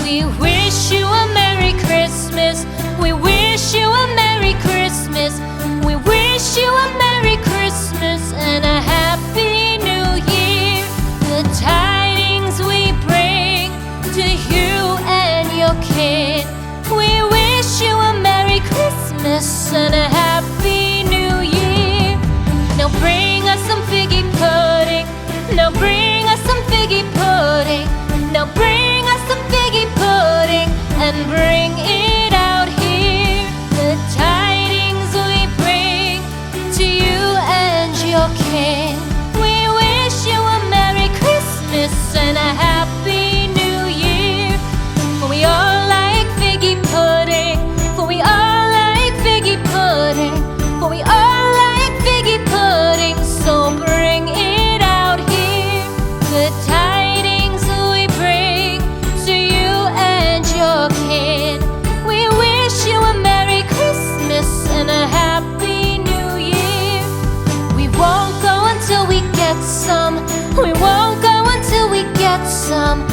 We wish you a Merry Christmas. We wish you a Merry Christmas. We wish you a Merry Christmas and a Happy New Year. The tidings we bring to you and your kid. We wish you a Merry Christmas and a Happy New Year. Now bring us some figgy pudding. Now bring us some figgy pudding. Now bring us some figgy pudding and bring it out here. The tidings we bring to you and your kin. We wish you a Merry Christmas and a Happy New Year. For we all like figgy pudding. For we all like figgy pudding. For we all like figgy pudding. So bring it out here. The tidings we bring to you and your kid. We wish you a Merry Christmas and a Happy New Year. We won't go until we get some. We won't go until we get some.